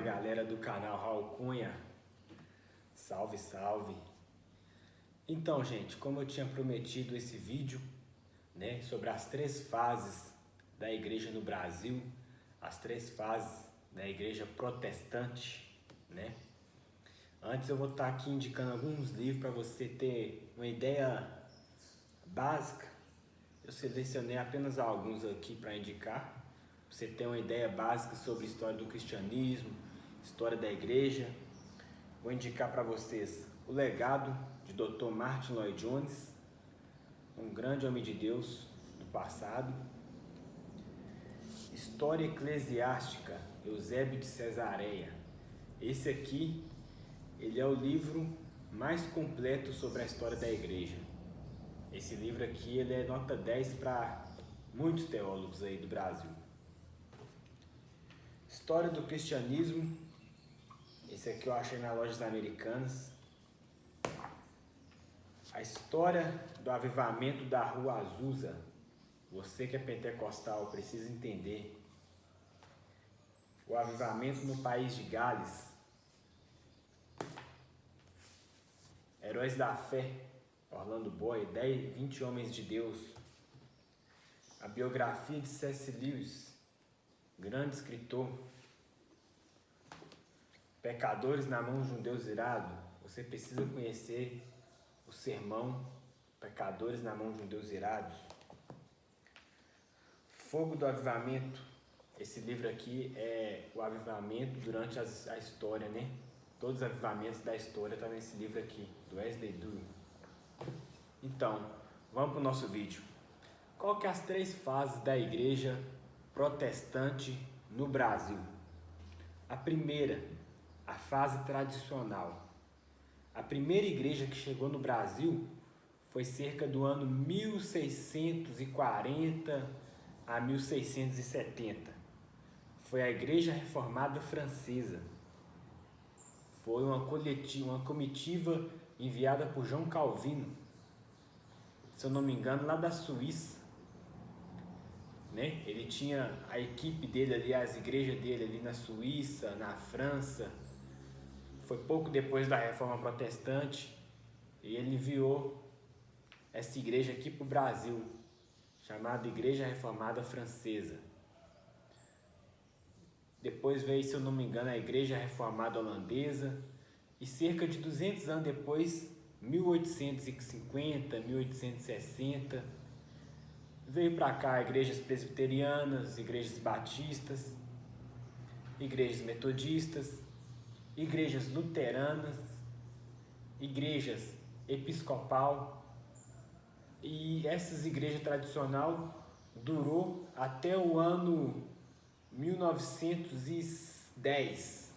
Fala galera do canal Raul Cunha, salve, salve! Então gente, como eu tinha prometido esse vídeo, sobre as três fases da igreja no Brasil, as três fases da igreja protestante, Antes eu vou estar aqui indicando alguns livros para você ter uma ideia básica. Eu selecionei apenas alguns aqui para indicar, pra você ter uma ideia básica sobre a história do cristianismo, história da igreja. Vou indicar para vocês O Legado de Dr. Martyn Lloyd-Jones, um grande homem de Deus do passado. História Eclesiástica, Eusébio de Cesareia. Esse aqui, ele é o livro mais completo sobre a história da igreja. Esse livro aqui, ele é nota 10 para muitos teólogos aí do Brasil. História do Cristianismo, esse aqui eu achei nas lojas americanas. A História do Avivamento da Rua Azusa. Você que é pentecostal precisa entender. O Avivamento no País de Gales. Heróis da Fé, Orlando Boyd, 20 Homens de Deus. A biografia de C.S. Lewis, grande escritor. Pecadores na mão de um Deus irado. Você precisa conhecer o sermão Pecadores na mão de um Deus irado. Fogo do Avivamento. Esse livro aqui é o avivamento durante a história, Todos os avivamentos da história estão nesse livro aqui, do Wesley Dury. Então, vamos para o nosso vídeo. Qual que é as três fases da igreja protestante no Brasil? A primeira, a fase tradicional. A primeira igreja que chegou no Brasil foi cerca do ano 1640 a 1670. Foi a Igreja Reformada Francesa. Foi uma comitiva enviada por João Calvino, se eu não me engano, lá da Suíça. Ele tinha a equipe dele ali, as igrejas dele ali na Suíça, na França. Foi pouco depois da Reforma Protestante e ele enviou essa igreja aqui para o Brasil, chamada Igreja Reformada Francesa. Depois veio, se eu não me engano, a Igreja Reformada Holandesa. E cerca de 200 anos depois, 1850, 1860, veio para cá igrejas presbiterianas, igrejas batistas, igrejas metodistas, igrejas luteranas, igrejas episcopal. E essas igrejas tradicionais durou até o ano 1910.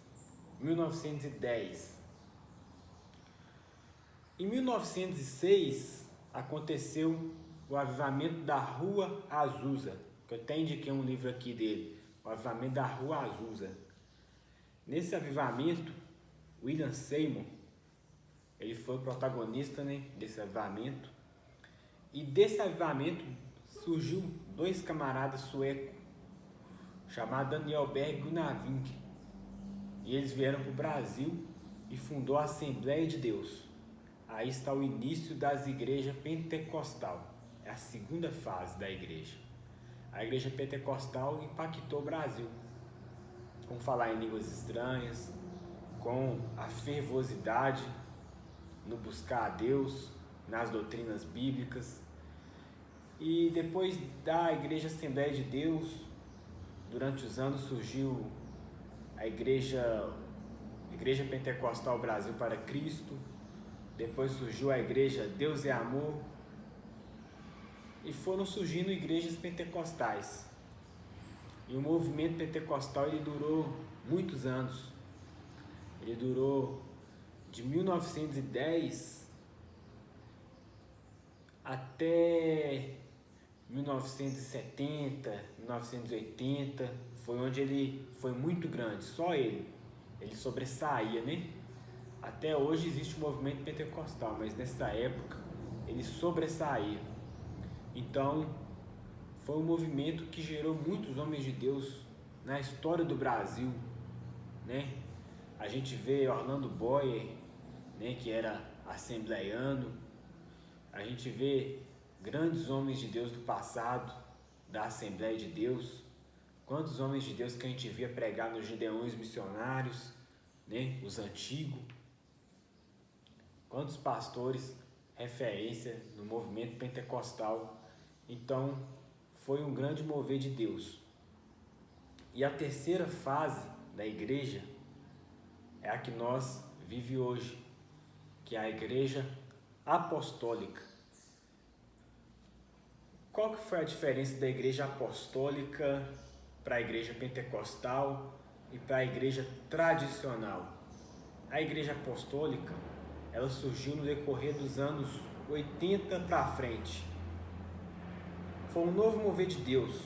Em 1906 aconteceu o avivamento da Rua Azusa, que eu até indiquei um livro aqui dele, o avivamento da Rua Azusa. Nesse avivamento, William Seymour, ele foi o protagonista desse avivamento. E desse avivamento surgiu dois camaradas suecos, chamados Daniel Berg e Gunnar Vink. E eles vieram para o Brasil e fundou a Assembleia de Deus. Aí está o início das igrejas pentecostal. É a segunda fase da igreja. A igreja pentecostal impactou o Brasil, com falar em línguas estranhas, com a fervorosidade no buscar a Deus, nas doutrinas bíblicas. E depois da Igreja Assembleia de Deus, durante os anos surgiu a Igreja Pentecostal Brasil para Cristo. Depois surgiu a Igreja Deus é Amor. E foram surgindo igrejas pentecostais. E o movimento pentecostal ele durou muitos anos. Ele durou de 1910 até 1970, 1980, foi onde ele foi muito grande, só ele sobressaía, Até hoje existe o movimento pentecostal, mas nessa época ele sobressaía. Então, foi um movimento que gerou muitos homens de Deus na história do Brasil. né? A gente vê Orlando Boyer, né, que era assembleiano. A gente vê grandes homens de Deus do passado, da Assembleia de Deus. Quantos homens de Deus que a gente via pregar nos Gideões missionários, né, os antigos. Quantos pastores, referência no movimento pentecostal. Então, foi um grande mover de Deus. E a terceira fase da igreja é a que nós vivemos hoje, que é a igreja apostólica. Qual que foi a diferença da igreja apostólica para a igreja pentecostal e para a igreja tradicional? A igreja apostólica, ela surgiu no decorrer dos anos 80 para frente. Foi um novo mover de Deus,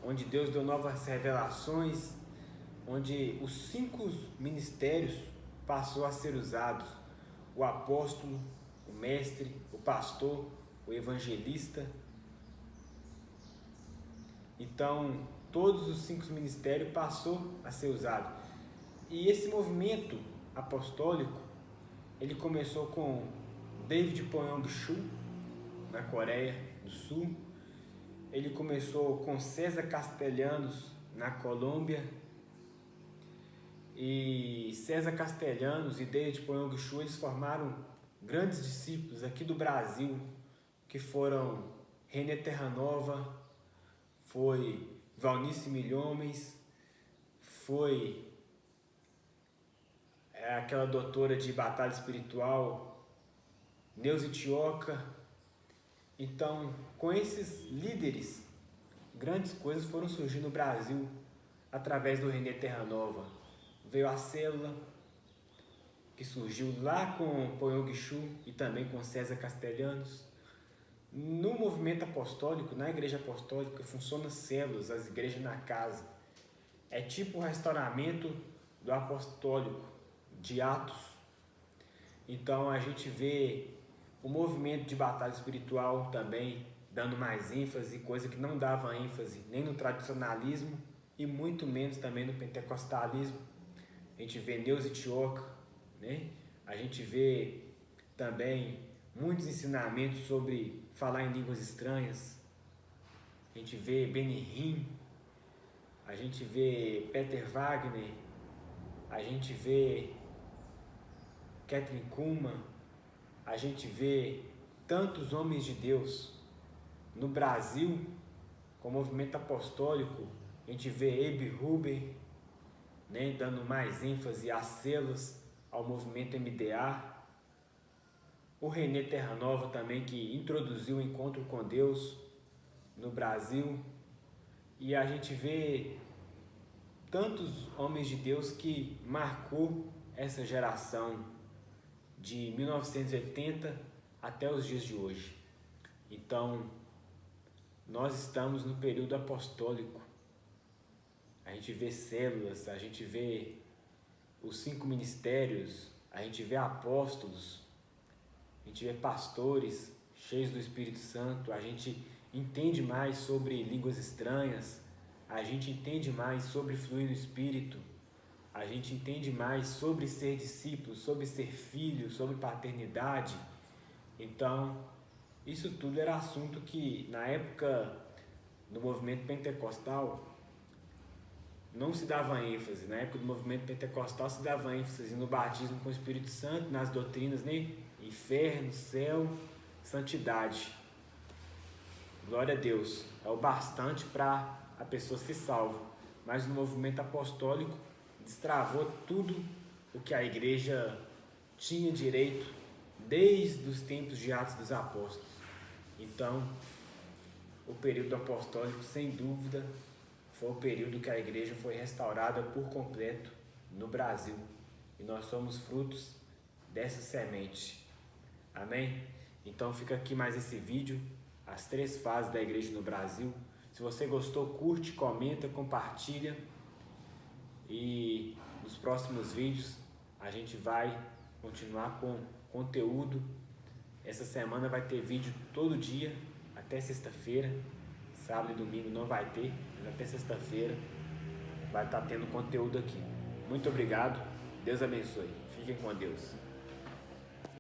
onde Deus deu novas revelações, onde os 5 ministérios passou a ser usados: o apóstolo, o mestre, o pastor, o evangelista. Então, todos os 5 ministérios passou a ser usado. E esse movimento apostólico, ele começou com David Pyeong-Chu, na Coreia do Sul. Ele começou com César Castellanos, na Colômbia. E César Castellanos e David Pyeong-Chu, eles formaram grandes discípulos aqui do Brasil, que foram René Terranova, foi Valnice Milhomens, foi aquela doutora de batalha espiritual, Neuza Tioca. Então, com esses líderes, grandes coisas foram surgindo no Brasil através do René Terranova. Veio a célula, que surgiu lá com Pyeong-Chu e também com César Castellanos. No movimento apostólico, na igreja apostólica, funcionam células, as igrejas na casa. É tipo o restauramento do apostólico, de Atos. Então a gente vê o movimento de batalha espiritual também dando mais ênfase, coisa que não dava ênfase nem no tradicionalismo e muito menos também no pentecostalismo. A gente vê Neuza Tioca, né? A gente vê também muitos ensinamentos sobre falar em línguas estranhas. A gente vê Benny Hinn, a gente vê Peter Wagner, a gente vê Kathryn Kuhlman, a gente vê tantos homens de Deus no Brasil com o movimento apostólico. A gente vê Abe Huber, né, dando mais ênfase às células, ao movimento MDA. O René Terranova também, que introduziu o encontro com Deus no Brasil. E a gente vê tantos homens de Deus que marcou essa geração de 1980 até os dias de hoje. Então, nós estamos no período apostólico. A gente vê células, a gente vê os 5 ministérios, a gente vê apóstolos, a gente vê pastores cheios do Espírito Santo, a gente entende mais sobre línguas estranhas, a gente entende mais sobre fluir no Espírito, a gente entende mais sobre ser discípulo, sobre ser filho, sobre paternidade. Então, isso tudo era assunto que na época do movimento pentecostal não se dava ênfase. Na época do movimento pentecostal se dava ênfase no batismo com o Espírito Santo, nas doutrinas, né? Inferno, céu, santidade. Glória a Deus. É o bastante para a pessoa ser salva. Mas no movimento apostólico destravou tudo o que a igreja tinha direito desde os tempos de Atos dos Apóstolos. Então, o período apostólico, sem dúvida, foi o período que a igreja foi restaurada por completo no Brasil. E nós somos frutos dessa semente. Amém? Então fica aqui mais esse vídeo, as 3 fases da igreja no Brasil. Se você gostou, curte, comenta, compartilha. E nos próximos vídeos a gente vai continuar com conteúdo. Essa semana vai ter vídeo todo dia, até sexta-feira. Sábado e domingo não vai ter, mas até sexta-feira vai estar tendo conteúdo aqui. Muito obrigado. Deus abençoe. Fiquem com Deus.